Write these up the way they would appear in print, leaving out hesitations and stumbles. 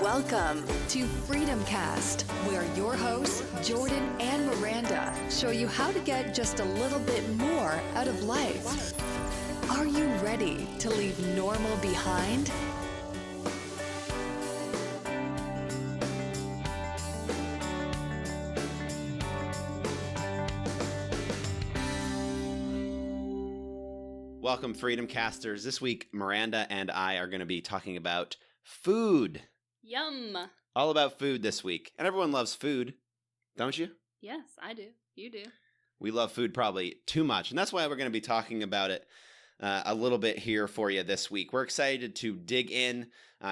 Welcome to Freedom Cast, where your hosts, Jordan and Miranda, show you how to get just a little bit more out of life. Are you ready to leave normal behind? Welcome, Freedom Casters. This week, Miranda and I are going to be talking about food. Yum. All about food this week. And everyone loves food, don't you? Yes, I do. You do. We love food probably too much. And that's why we're going to be talking about it a little bit here for you this week. We're excited to dig in.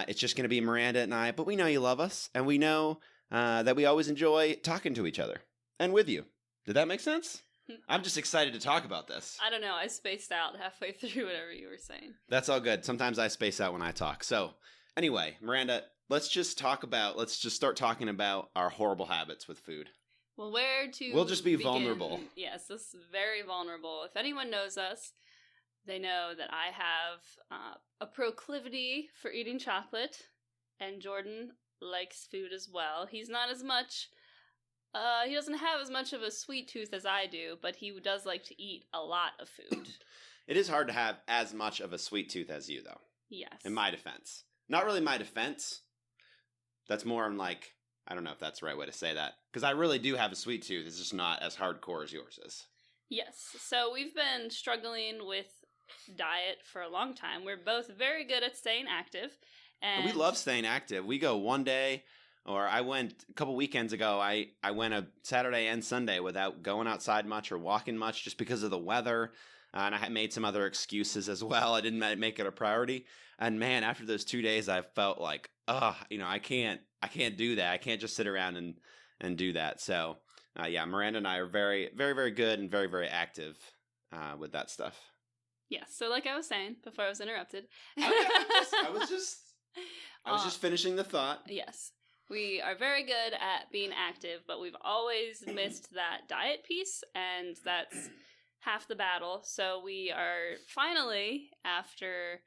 It's just going to be Miranda and I, but we know you love us. And we know that we always enjoy talking to each other and with you. Did that make sense? I'm just excited to talk about this. I don't know. I spaced out halfway through whatever you were saying. That's all good. Sometimes I space out when I talk. So anyway, Miranda, let's just start talking about our horrible habits with food. Well, where to We'll just be begin? vulnerable. Yes, this is very vulnerable. If anyone knows us, they know that I have a proclivity for eating chocolate, and Jordan likes food as well. He's not as much... he doesn't have as much of a sweet tooth as I do, but he does like to eat a lot of food. It is hard to have as much of a sweet tooth as you, though. Yes. In my defense. Not really my defense. That's more like, I don't know if that's the right way to say that. Because I really do have a sweet tooth. It's just not as hardcore as yours is. Yes. So we've been struggling with diet for a long time. We're both very good at staying active. And we love staying active. We go one day... Or I went a couple weekends ago, I went a Saturday and Sunday without going outside much or walking much just because of the weather. And I had made some other excuses as well. I didn't make it a priority. And man, after those 2 days, I felt like, I can't do that. I can't just sit around and do that. So yeah, Miranda and I are very, very, very good and very, very active with that stuff. Yes. So like I was saying before I was interrupted. I was just finishing the thought. Yes. We are very good at being active, but we've always missed that diet piece, and that's half the battle. So we are finally, after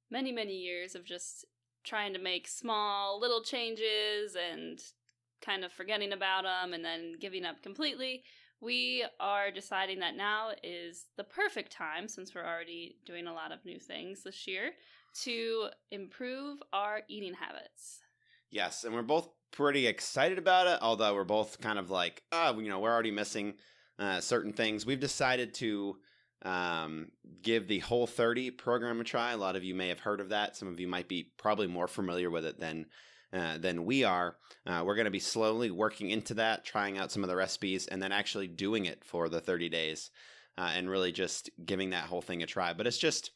many, many years of just trying to make small little changes and kind of forgetting about them and then giving up completely, we are deciding that now is the perfect time, since we're already doing a lot of new things this year, to improve our eating habits. Yes, and we're both pretty excited about it, although we're both kind of like, we're already missing certain things. We've decided to give the Whole30 program a try. A lot of you may have heard of that. Some of you might be probably more familiar with it than we are. We're going to be slowly working into that, trying out some of the recipes, and then actually doing it for the 30 days and really just giving that whole thing a try. But it's just...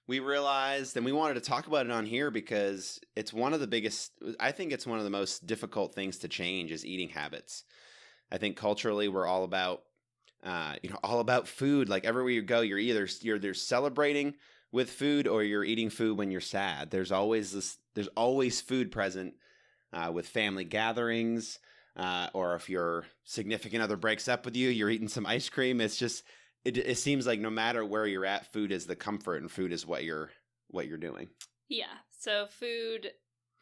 We realized, and we wanted to talk about it on here because it's one of the biggest, I think it's one of the most difficult things to change is eating habits. I think culturally we're all about, all about food. Like everywhere you go, you're either celebrating with food or you're eating food when you're sad. There's always food present with family gatherings, or if your significant other breaks up with you, you're eating some ice cream. It's just... It seems like no matter where you're at, food is the comfort and food is what you're doing. Yeah. So food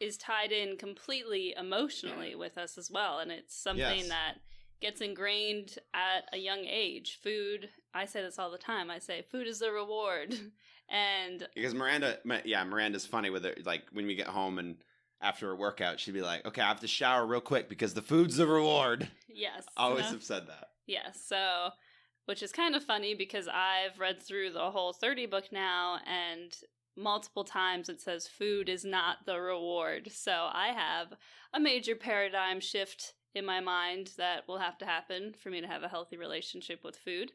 is tied in completely emotionally with us as well. And it's something that gets ingrained at a young age. Food, I say this all the time. I say food is the reward. And because Miranda's funny with it. Like when we get home and after a workout, she'd be like, okay, I have to shower real quick because the food's the reward. Yes. Always have said that. Yes. So... Which is kind of funny because I've read through the Whole30 book now, and multiple times it says food is not the reward. So I have a major paradigm shift in my mind that will have to happen for me to have a healthy relationship with food.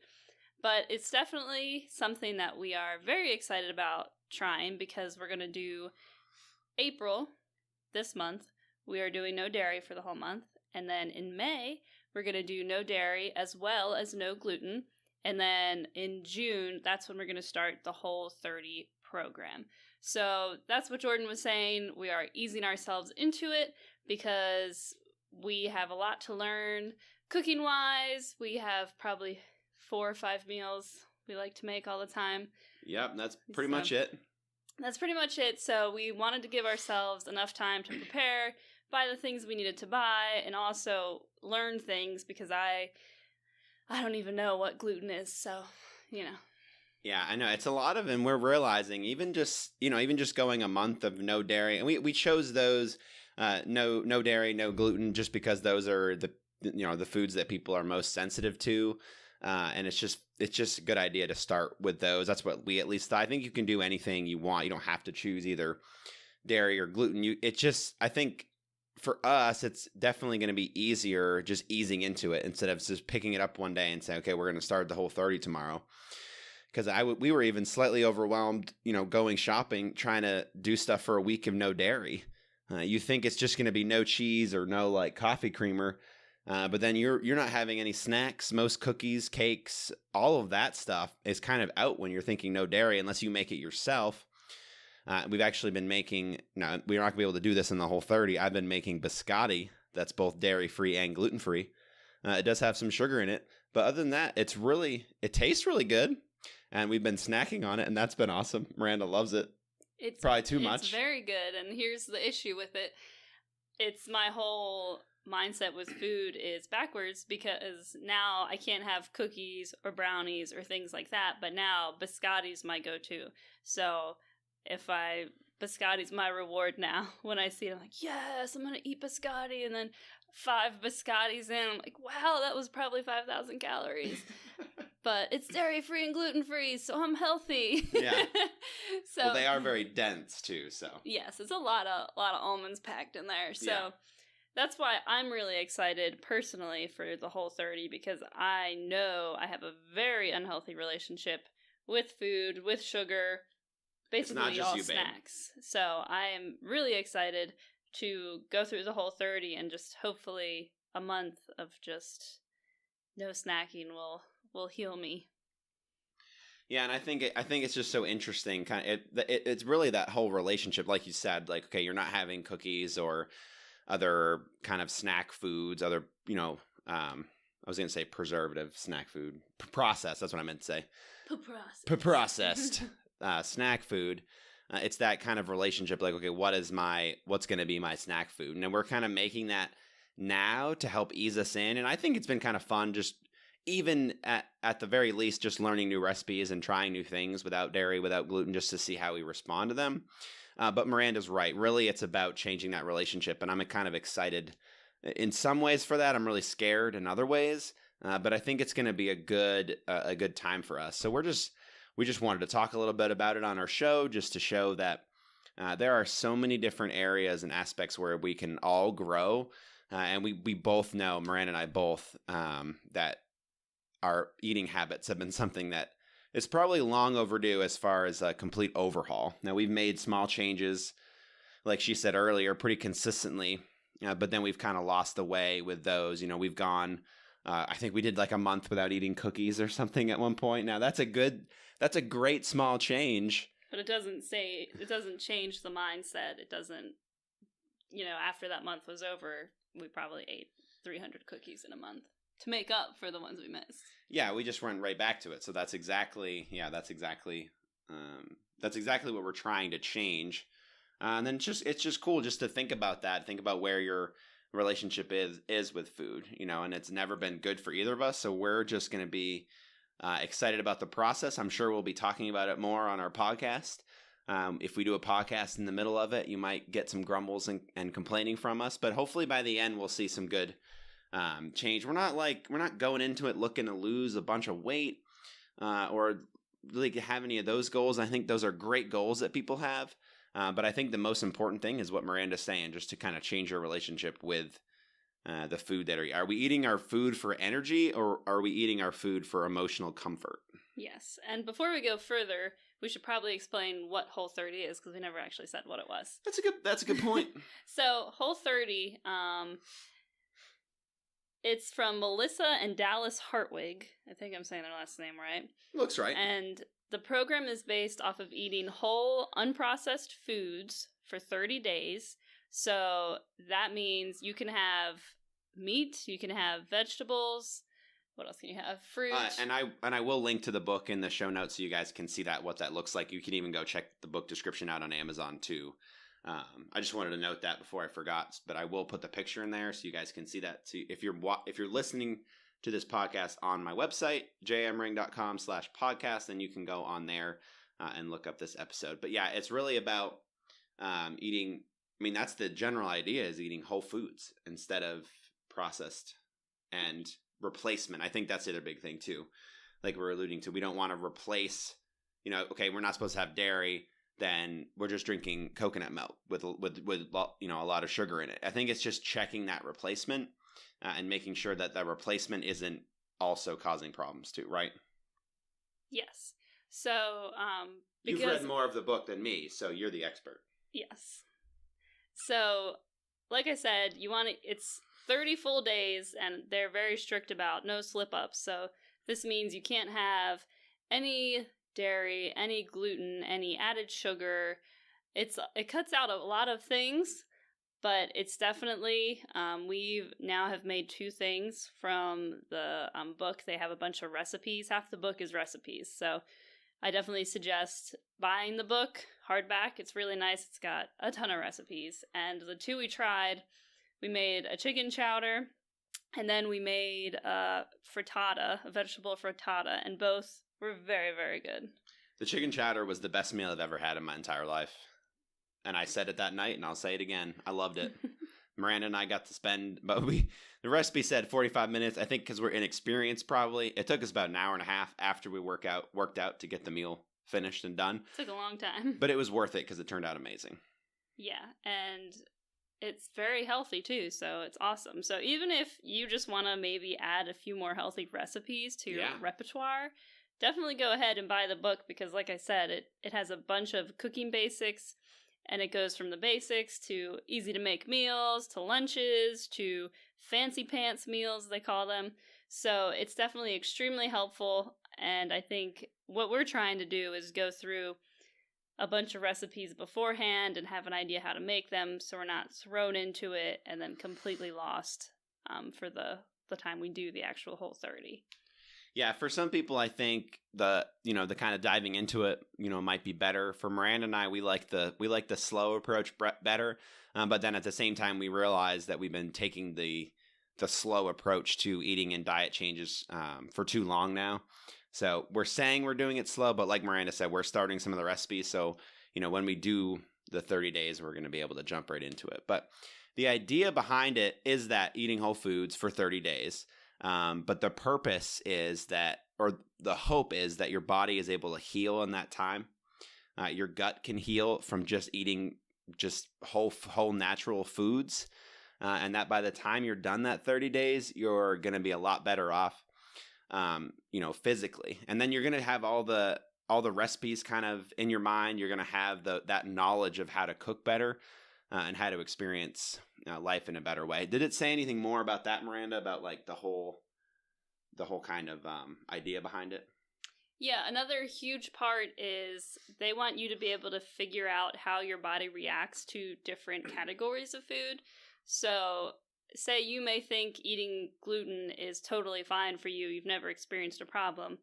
But it's definitely something that we are very excited about trying because we're going to do April this month. We are doing no dairy for the whole month. And then in May, we're going to do no dairy as well as no gluten. And then in June, that's when we're going to start the Whole30 program. So that's what Jordan was saying. We are easing ourselves into it because we have a lot to learn. Cooking-wise, we have probably 4 or 5 meals we like to make all the time. Yep, that's pretty much it. That's pretty much it. So we wanted to give ourselves enough time to prepare, buy the things we needed to buy and also learn things because I don't even know what gluten is, so, you know. Yeah, I know it's a lot of, and we're realizing even just going a month of no dairy, and we chose those no dairy, no gluten, just because those are the foods that people are most sensitive to, and it's just a good idea to start with those. That's what we at least thought. I think you can do anything you want. You don't have to choose either dairy or gluten. I think for us, it's definitely going to be easier just easing into it instead of just picking it up one day and saying, okay, we're going to start the Whole30 tomorrow. Because we were even slightly overwhelmed, going shopping, trying to do stuff for a week of no dairy. You think it's just going to be no cheese or no like coffee creamer, but then you're not having any snacks. Most cookies, cakes, all of that stuff is kind of out when you're thinking no dairy, unless you make it yourself. We've actually been making. Now we're not going to be able to do this in the Whole30. I've been making biscotti that's both dairy free and gluten free. It does have some sugar in it, but other than that, it tastes really good. And we've been snacking on it, and that's been awesome. Miranda loves it. It's probably too much. It's very good, and here's the issue with it. It's my whole mindset with food is backwards, because now I can't have cookies or brownies or things like that, but now biscotti's my go-to. So biscotti's my reward now. When I see it, I'm like, yes, I'm going to eat biscotti, and then 5 biscottis in, I'm like, wow, that was probably 5,000 calories. But it's dairy-free and gluten-free, so I'm healthy. Yeah. Well, they are very dense, too, so. Yes, it's a lot of almonds packed in there. So that's why I'm really excited, personally, for the Whole30, because I know I have a very unhealthy relationship with food, with sugar, basically all snacks. So I am really excited to go through the Whole30, and just hopefully a month of just no snacking will heal me. Yeah, and I think it's just so interesting. It's really that whole relationship, like you said. Like, okay, you're not having cookies or other kind of snack foods. Other, I was going to say preservative snack food, processed. That's what I meant to say. Processed snack food. It's that kind of relationship. Like, okay, what's going to be my snack food? And we're kind of making that now to help ease us in. And I think it's been kind of fun, just even at the very least, just learning new recipes and trying new things without dairy, without gluten, just to see how we respond to them. But Miranda's right. Really, it's about changing that relationship. And I'm kind of excited in some ways for that. I'm really scared in other ways. But I think it's going to be a good time for us. So we just wanted to talk a little bit about it on our show, just to show that there are so many different areas and aspects where we can all grow. And we both know, Miranda and I both, that our eating habits have been something that is probably long overdue as far as a complete overhaul. Now, we've made small changes, like she said earlier, pretty consistently, but then we've kind of lost the way with those. We've gone, I think we did like a month without eating cookies or something at one point. Now, that's a great small change. But it doesn't change the mindset. It doesn't, after that month was over, we probably ate 300 cookies in a month to make up for the ones we missed. Yeah, we just went right back to it. So that's exactly what we're trying to change. And then it's just cool just to think about that. Think about where your relationship is with food, and it's never been good for either of us. So we're just going to be excited about the process. I'm sure we'll be talking about it more on our podcast. If we do a podcast in the middle of it, you might get some grumbles and complaining from us, but hopefully by the end we'll see some good change. We're not going into it looking to lose a bunch of weight or really have any of those goals. I think those are great goals that people have, but I think the most important thing is what Miranda's saying, just to kind of change your relationship with the food that are we eating our food for energy, or are we eating our food for emotional comfort? Yes, and before we go further, we should probably explain what Whole30 is, because we never actually said what it was. That's a good point. So Whole30, it's from Melissa and Dallas Hartwig. I think I'm saying their last name right. Looks right. And the program is based off of eating whole, unprocessed foods for 30 days. So that means you can have meat, you can have vegetables. What else can you have? Fruit. And I will link to the book in the show notes so you guys can see what that looks like. You can even go check the book description out on Amazon too. I just wanted to note that before I forgot, but I will put the picture in there so you guys can see that. So if you're listening to this podcast on my website, jmring.com/podcast, then you can go on there and look up this episode. But yeah, it's really about eating. I mean, that's the general idea, is eating whole foods instead of processed and replacement. I think that's the other big thing too. Like we're alluding to, we don't want to replace, okay, we're not supposed to have dairy, then we're just drinking coconut milk with a lot of sugar in it. I think it's just checking that replacement and making sure that the replacement isn't also causing problems too, right? Yes. So, you've read more of the book than me, so you're the expert. Yes. So, like I said, it's 30 full days, and they're very strict about no slip-ups. So this means you can't have any dairy, any gluten, any added sugar. It cuts out a lot of things, but it's definitely, we now have made 2 things from the book. They have a bunch of recipes. Half the book is recipes. So I definitely suggest buying the book, hardback. It's really nice. It's got a ton of recipes. And the 2 we tried, we made a chicken chowder, and then we made a frittata, a vegetable frittata, and both were very, very good. The chicken chowder was the best meal I've ever had in my entire life. And I said it that night, and I'll say it again. I loved it. Miranda and I got to spend, the recipe said 45 minutes, I think because we're inexperienced probably. It took us about an hour and a half after we worked out to get the meal finished and done. It took a long time. But it was worth it because it turned out amazing. Yeah, and it's very healthy too, so it's awesome. So even if you just want to maybe add a few more healthy recipes to your repertoire, definitely go ahead and buy the book, because like I said, it has a bunch of cooking basics, and it goes from the basics to easy to make meals, to lunches, to fancy pants meals, they call them. So it's definitely extremely helpful, and I think what we're trying to do is go through a bunch of recipes beforehand and have an idea how to make them, so we're not thrown into it and then completely lost for the time we do the actual Whole30. Yeah, for some people, I think the kind of diving into it, might be better. For Miranda and I, we like the slow approach better, but then at the same time, we realize that we've been taking the slow approach to eating and diet changes for too long now. So we're saying we're doing it slow, but like Miranda said, we're starting some of the recipes. So, when we do the 30 days, we're going to be able to jump right into it. But the idea behind it is that eating whole foods for 30 days. But the purpose is that, or the hope is that your body is able to heal in that time. Your gut can heal from just eating just whole natural foods. And that by the time you're done that 30 days, you're going to be a lot better off. Physically, and then you're going to have all the recipes kind of in your mind. You're going to have that knowledge of how to cook better and how to experience life in a better way. Did it say anything more about that, Miranda, about like the whole kind of idea behind it? Yeah, another huge part is they want you to be able to figure out how your body reacts to different categories of food. So say you may think eating gluten is totally fine for you. You've never experienced a problem.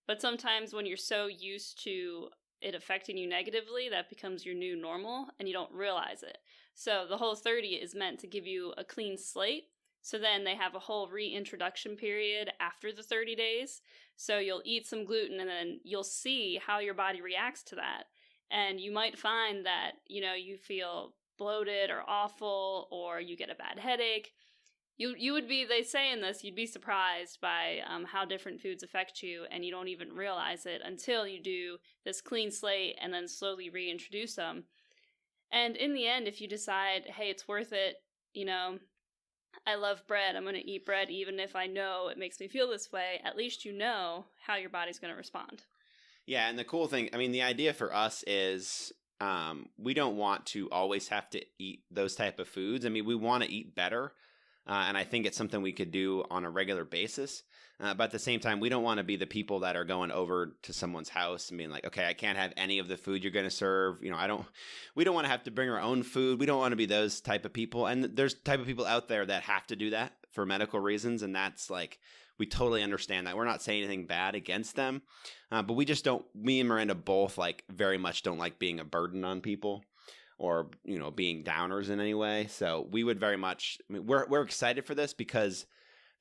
But sometimes when you're so used to it affecting you negatively, that becomes your new normal and you don't realize it. So the Whole30 is meant to give you a clean slate. So then they have a whole reintroduction period after the 30 days. So you'll eat some gluten and then you'll see how your body reacts to that. And you might find that, you feel bloated or awful, or you get a bad headache. You would be, they say in this, you'd be surprised by how different foods affect you, and you don't even realize it until you do this clean slate and then slowly reintroduce them. And in the end, if you decide, hey, it's worth it, I love bread, I'm going to eat bread even if I know it makes me feel this way, at least you know how your body's going to respond. Yeah, and the cool thing, the idea for us is we don't want to always have to eat those type of foods. We want to eat better. And I think it's something we could do on a regular basis. But at the same time, we don't want to be the people that are going over to someone's house and being like, okay, I can't have any of the food you're going to serve. We don't want to have to bring our own food. We don't want to be those type of people. And there's type of people out there that have to do that for medical reasons. And that's like, we totally understand that. We're not saying anything bad against them. But we just don't, me and Miranda both very much don't like being a burden on people or being downers in any way. So we would very much, I mean, we're excited for this because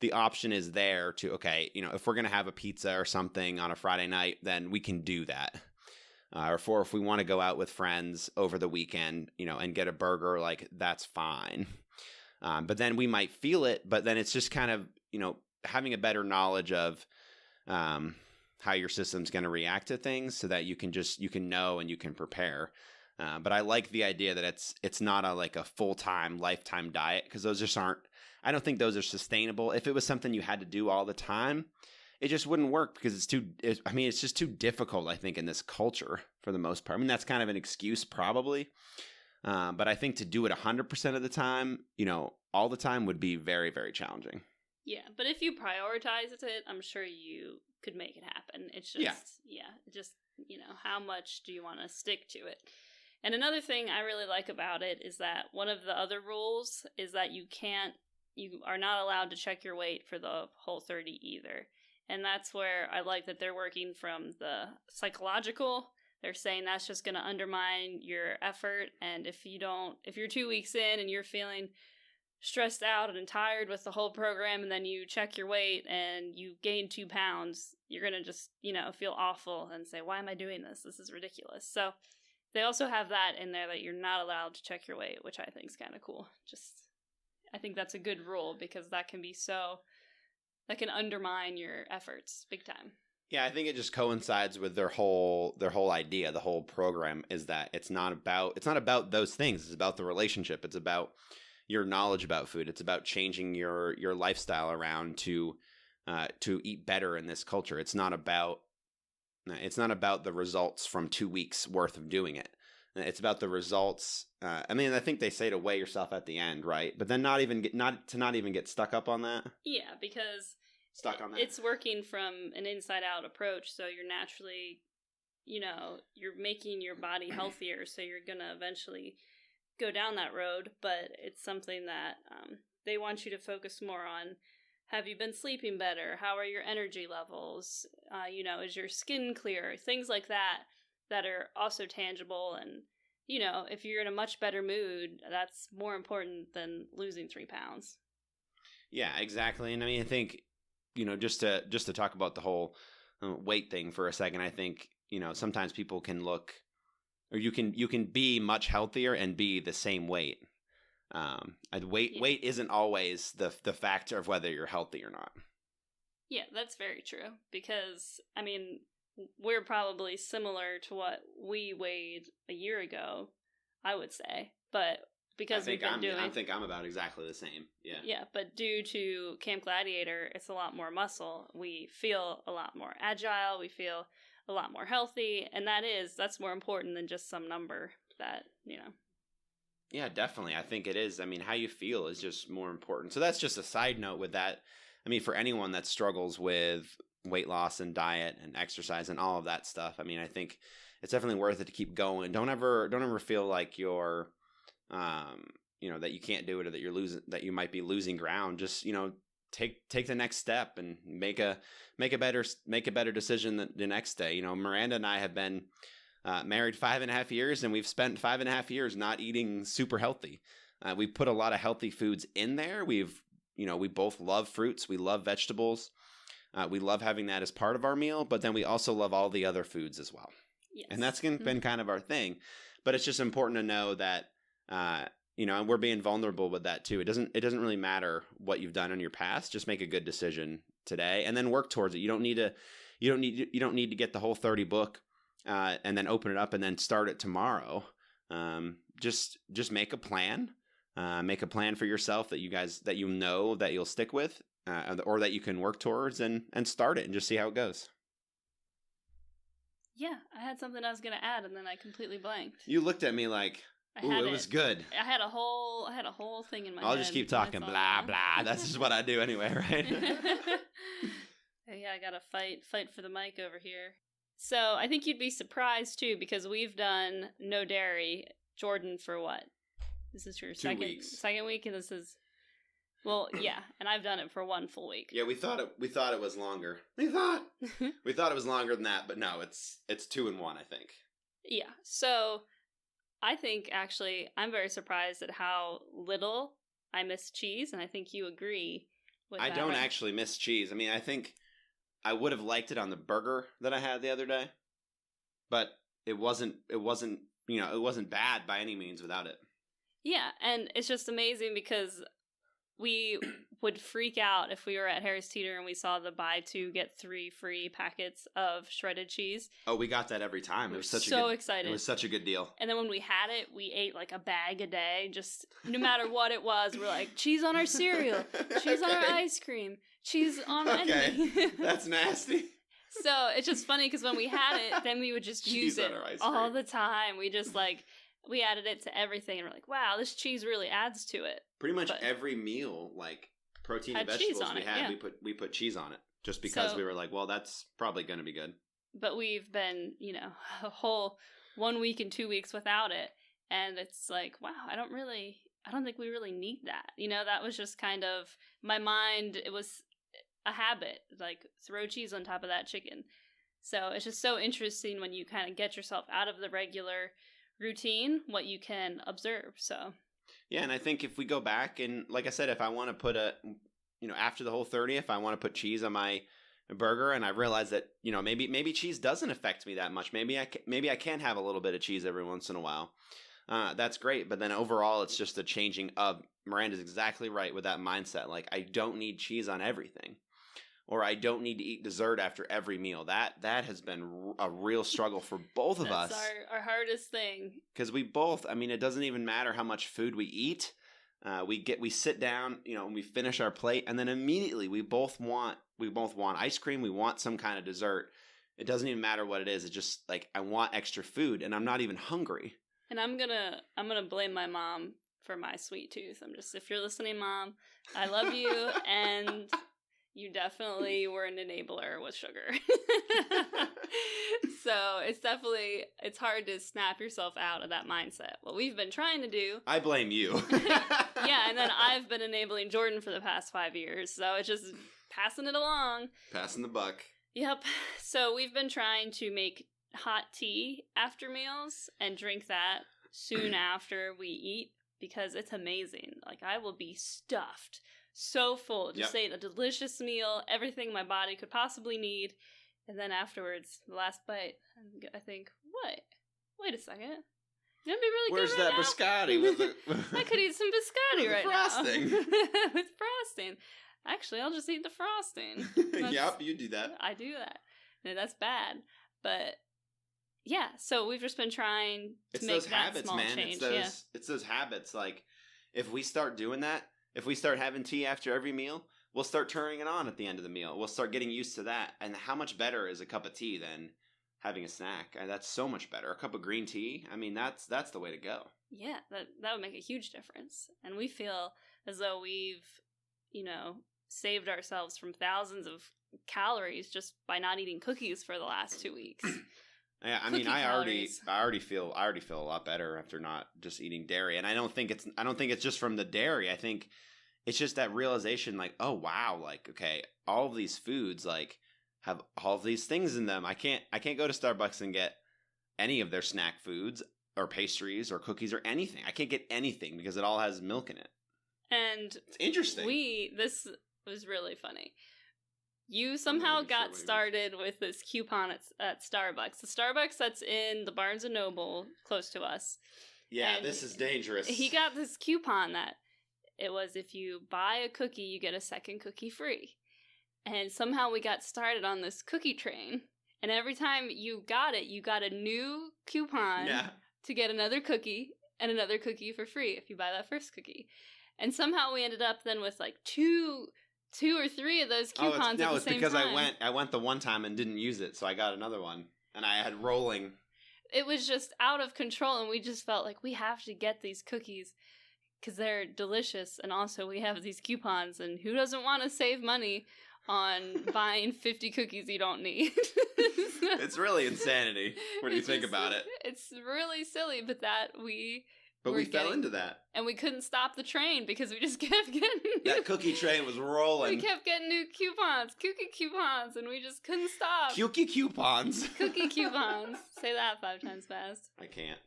the option is there to, okay, if we're going to have a pizza or something on a Friday night, then we can do that. Or if we want to go out with friends over the weekend, and get a burger, like that's fine. But then we might feel it, but then it's just kind of, having a better knowledge of how your system's going to react to things so that you can know and you can prepare. But I like the idea that it's not a full-time lifetime diet, because those just aren't, I don't think those are sustainable. If it was something you had to do all the time, it just wouldn't work because it's just too difficult, I think, in this culture for the most part. I mean, that's kind of an excuse probably. But I think to do it 100% of the time, all the time would be very, very challenging. Yeah, but if you prioritized it, I'm sure you could make it happen. It's just, how much do you want to stick to it? And another thing I really like about it is that one of the other rules is that you are not allowed to check your weight for the whole 30 either. And that's where I like that they're working from the psychological. They're saying that's just going to undermine your effort. And if you're 2 weeks in and you're feeling stressed out and tired with the whole program, and then you check your weight and you gain 2 pounds, you're going to just, feel awful and say, why am I doing this? This is ridiculous. So they also have that in there, that you're not allowed to check your weight, which I think is kind of cool. I think that's a good rule, because that can undermine your efforts big time. Yeah, I think it just coincides with their whole idea. The whole program is that it's not about those things. It's about the relationship. It's about your knowledge about food. It's about changing your lifestyle around to eat better in this culture. It's not about the results from 2 weeks worth of doing it. It's about the results. I think they say to weigh yourself at the end, right? But then not even get stuck up on that. Yeah, because stuck on that. It's working from an inside out approach. So you're naturally, you're making your body healthier. So you're going to eventually go down that road. But it's something that they want you to focus more on. Have you been sleeping better? How are your energy levels? Is your skin clear? Things like that are also tangible. And, if you're in a much better mood, that's more important than losing 3 pounds. Yeah, exactly. And I think, just to talk about the whole weight thing for a second, I think, sometimes people can look, or you can be much healthier and be the same weight. Weight isn't always the factor of whether you're healthy or not. Yeah, that's very true. Because, we're probably similar to what we weighed a year ago, I would say. But because I think I'm about exactly the same. Yeah. Yeah, but due to Camp Gladiator, it's a lot more muscle. We feel a lot more agile. We feel a lot more healthy. And that's more important than just some number that, Yeah, definitely. I think it is. How you feel is just more important. So that's just a side note with that. For anyone that struggles with weight loss and diet and exercise and all of that stuff, I think it's definitely worth it to keep going. Don't ever feel like you're, that you can't do it, or that you might be losing ground. Just, take the next step and make a better decision the next day. Miranda and I have been married 5.5 years, and we've spent 5.5 years not eating super healthy. We put a lot of healthy foods in there. We both love fruits. We love vegetables. We love having that as part of our meal, but then we also love all the other foods as well. Yes. And that's been kind of our thing. But it's just important to know that, and we're being vulnerable with that too. It doesn't really matter what you've done in your past. Just make a good decision today and then work towards it. You don't need to get the whole 30 book and then open it up and then start it tomorrow. Just make a plan. Make a plan for yourself that that you'll stick with, or that you can work towards, and start it and just see how it goes. Yeah, I had something I was going to add, and then I completely blanked. You looked at me like, ooh, it was good. I had a whole thing in my head. I'll just keep talking, blah, blah. That's just what I do anyway, right? Yeah, I got to fight for the mic over here. So I think you'd be surprised, too, because we've done no dairy, Jordan, for what? This is your 2 weeks. Second week, and this is... Well, yeah, and I've done it for 1 full week. Yeah, we thought it was longer. We thought it was longer than that, but no, it's 2 and 1, I think. Yeah. So I think actually I'm very surprised at how little I miss cheese, and I think you agree with I that. don't right? actually miss cheese. I mean, I think I would have liked it on the burger that I had the other day, but it wasn't it wasn't bad by any means without it. Yeah, and it's just amazing because we would freak out if we were at Harris Teeter and we saw the buy 2 get 3 free packets of shredded cheese. Oh, we got that every time. We It were was such so a good, excited. It was such a good deal. And then when we had it, we ate like a bag a day, just no matter what it was. We're like, cheese on our cereal, cheese on our Okay. ice cream, cheese on Okay. anything. That's nasty. So it's just funny because when we had it, then we would just Cheese use on it our ice all cream. the time. We just we added it to everything, and we're like, wow, this cheese really adds to it. Pretty much But- every meal, like protein and Had cheese vegetables on we it, had, yeah. we put cheese on it just because So- we were like, well, that's probably going to be good. But we've been, a whole 1 week and 2 weeks without it, and it's like, wow, I don't think we really need that. That was just kind of my mind. It was a habit, like throw cheese on top of that chicken. So it's just so interesting when you kind of get yourself out of the regular routine, what you can observe. So Yeah, and I think if we go back and, like I said, if I want to put after the Whole30, if I want to put cheese on my burger, and I realize that maybe cheese doesn't affect me that much. Maybe I can have a little bit of cheese every once in a while. That's great, but then overall, it's just a changing of. Miranda's exactly right with that mindset. Like, I don't need cheese on everything, or I don't need to eat dessert after every meal. That has been a real struggle for both of that's us. our hardest thing. Because we both, I mean, it doesn't even matter how much food we eat. We sit down, and we finish our plate, and then immediately we both want ice cream. We want some kind of dessert. It doesn't even matter what it is. It's just like, I want extra food, and I'm not even hungry. And I'm gonna blame my mom for my sweet tooth. If you're listening, Mom, I love you, and you definitely were an enabler with sugar. So it's hard to snap yourself out of that mindset. What we've been trying to do. I blame you. Yeah, and then I've been enabling Jordan for the past 5 years, so it's just passing it along. Passing the buck. Yep. So we've been trying to make hot tea after meals and drink that soon after we eat because it's amazing. Like, I will be stuffed, so full, just ate a delicious meal, everything my body could possibly need, and then afterwards, the last bite, I think, what? Wait a second. It'd be really Where's good right that now. biscotti with the I could eat some biscotti With right frosting. now. With frosting. Actually, I'll just eat the frosting. Yep, you do that. I do that. No, that's bad. But yeah, so we've just been trying to It's make those that habits, small man. change. It's those habits. Like, if we start doing that, if we start having tea after every meal, we'll start turning it on at the end of the meal. We'll start getting used to that. And how much better is a cup of tea than having a snack? That's so much better. A cup of green tea, I mean, that's the way to go. Yeah, that would make a huge difference. And we feel as though we've, saved ourselves from thousands of calories just by not eating cookies for the last 2 weeks. Yeah, I mean, Cookie I calories. already feel a lot better after not just eating dairy. And I don't think it's just from the dairy. I think it's just that realization, like, oh wow, like, okay, all of these foods like have all of these things in them. I can't go to Starbucks and get any of their snack foods or pastries or cookies or anything. I can't get anything because it all has milk in it. And It's interesting. this was really funny. You somehow sure got what he started with this coupon at Starbucks. The Starbucks that's in the Barnes & Noble close to us. Yeah, and this is dangerous. He got this coupon that it was if you buy a cookie, you get a second cookie free. And somehow we got started on this cookie train. And every time you got it, you got a new coupon to get another cookie and another cookie for free if you buy that first cookie. And somehow we ended up then with like two or three of those coupons at the it's same because time. I went the one time and didn't use it, so I got another one. And I had rolling. It was just out of control, and we just felt like we have to get these cookies because they're delicious, and also we have these coupons, and who doesn't want to save money on buying 50 cookies you don't need? It's really insanity when you think about it. It's really silly, but we fell getting- into that. And we couldn't stop the train because we just kept getting That cookie train was rolling. We kept getting new cookie coupons, and we just couldn't stop. Cookie coupons. Cookie coupons. Say that 5 times fast. I can't.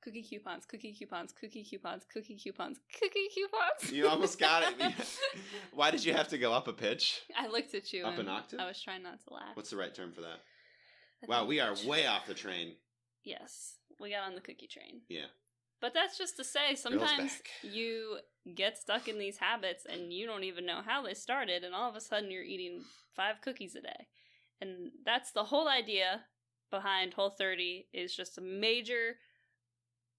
cookie coupons, cookie coupons, cookie coupons, cookie coupons, cookie coupons. You almost got it. Why did you have to go up a pitch? I looked at you. Up and an octave? I was trying not to laugh. What's the right term for that? I Wow, think we are pitch. way off the train. Yes, we got on the cookie train. Yeah. But that's just to say, Girls sometimes back. you get stuck in these habits and you don't even know how they started, and all of a sudden you're eating 5 cookies a day. And that's the whole idea behind Whole30, is just a major,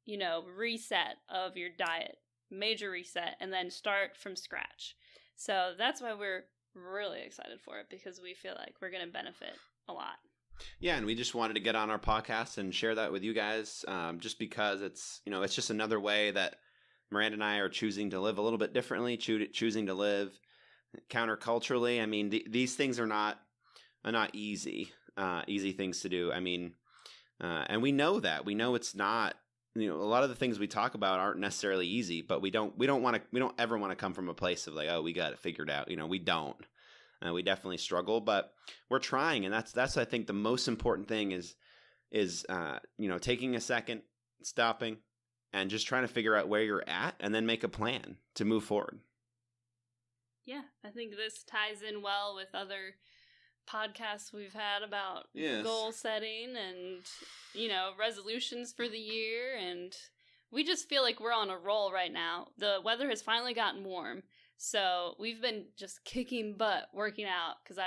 reset of your diet. Major reset, and then start from scratch. So that's why we're really excited for it, because we feel like we're going to benefit a lot. Yeah, and we just wanted to get on our podcast and share that with you guys, just because it's just another way that Miranda and I are choosing to live a little bit differently, choosing to live counterculturally. I mean, these things are not easy things to do. I mean, and we know that. We know it's not. A lot of the things we talk about aren't necessarily easy, but we don't ever want to come from a place of like, oh, we got it figured out. We don't. We definitely struggle, but we're trying, and that's I think the most important thing is taking a second, stopping, and just trying to figure out where you're at, and then make a plan to move forward. Yeah, I think this ties in well with other podcasts we've had about goal setting and resolutions for the year, and we just feel like we're on a roll right now. The weather has finally gotten warm. So we've been just kicking butt working out, because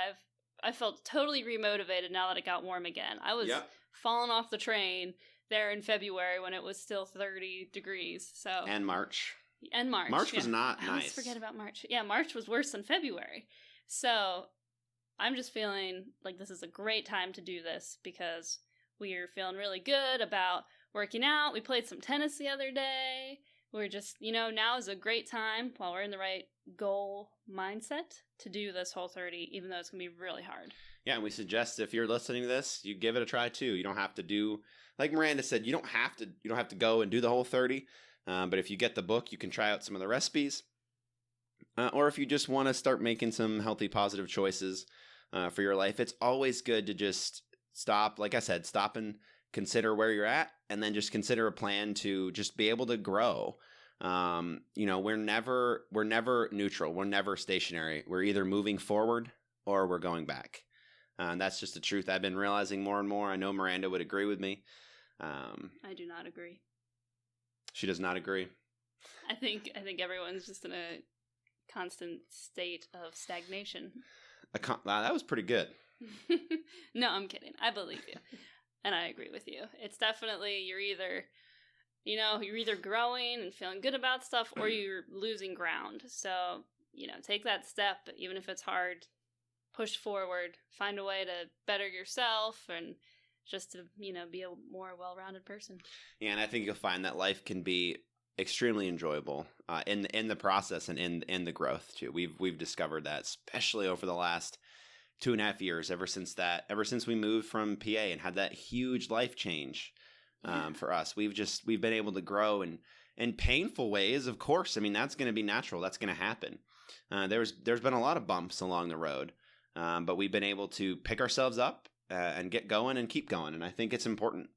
I felt totally remotivated now that it got warm again. I was falling off the train there in February when it was still 30 degrees. So And March. March was not I nice. always forget about March. Yeah, March was worse than February. So I'm just feeling like this is a great time to do this, because we're feeling really good about working out. We played some tennis the other day. We're just, now is a great time while we're in the right goal mindset to do this Whole30, even though it's going to be really hard. Yeah, and we suggest if you're listening to this, you give it a try too. You don't have to do, like Miranda said, you don't have to go and do the Whole30. But if you get the book, you can try out some of the recipes. Or if you just want to start making some healthy, positive choices for your life, it's always good to just stop, like I said, stop and consider where you're at, and then just consider a plan to just be able to grow. We're never neutral. We're never stationary. We're either moving forward or we're going back. And that's just the truth I've been realizing more and more. I know Miranda would agree with me. I do not agree. She does not agree. I think everyone's just in a constant state of stagnation. Wow, that was pretty good. No, I'm kidding. I believe you. And I agree with you. It's definitely, you're either growing and feeling good about stuff, or you're losing ground. So, take that step, even if it's hard, push forward, find a way to better yourself, and just to, be a more well-rounded person. Yeah, and I think you'll find that life can be extremely enjoyable in the process and in the growth too. We've discovered that, especially over the last 2.5 years, ever since we moved from PA and had that huge life change for us. We've been able to grow in painful ways, of course. I mean, that's going to be natural. That's going to happen. There's been a lot of bumps along the road, but we've been able to pick ourselves up and get going and keep going. And I think it's important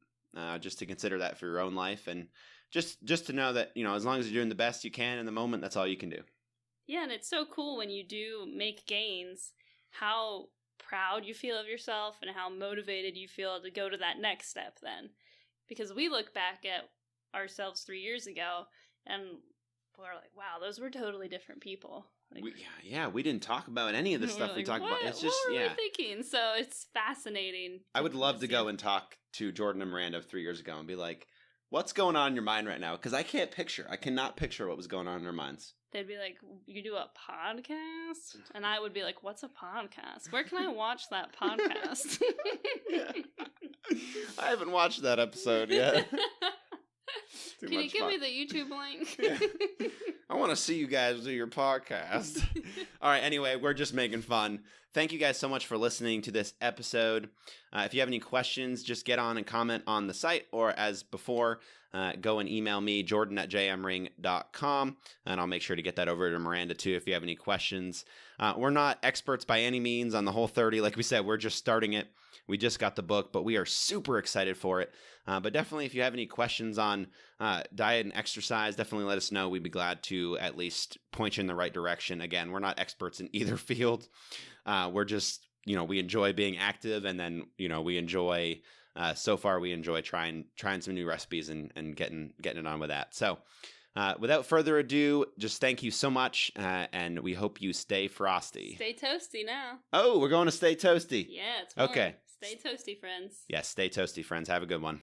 just to consider that for your own life, and just to know that, as long as you're doing the best you can in the moment, that's all you can do. Yeah, and it's so cool when you do make gains, how proud you feel of yourself and how motivated you feel to go to that next step then. Because we look back at ourselves 3 years ago and we're like, wow, those were totally different people. Like, we didn't talk about any of the stuff we talked about. It's just, what were we thinking? So it's fascinating. I would love to go and talk to Jordan and Miranda of 3 years ago and be like, what's going on in your mind right now? Because I cannot picture what was going on in their minds. They'd be like, you do a podcast? And I would be like, what's a podcast? Where can I watch that podcast? I haven't watched that episode yet. Can you give me the YouTube link? Yeah. I want to see you guys do your podcast. All right. Anyway, we're just making fun. Thank you guys so much for listening to this episode. If you have any questions, just get on and comment on the site, or as before, go and email me, jordan@jmring.com, and I'll make sure to get that over to Miranda too if you have any questions. We're not experts by any means on the Whole30. Like we said, we're just starting it. We just got the book, but we are super excited for it. But definitely, if you have any questions on diet and exercise, definitely let us know. We'd be glad to at least point you in the right direction. Again, we're not experts in either field. We're just, we enjoy being active, and then, we enjoy, so far we enjoy trying some new recipes and getting it on with that. So without further ado, just thank you so much, and we hope you stay frosty. Stay toasty now. Oh, we're going to stay toasty. Yeah, it's fun. Okay. Stay toasty, friends. Yes, stay toasty, friends. Have a good one.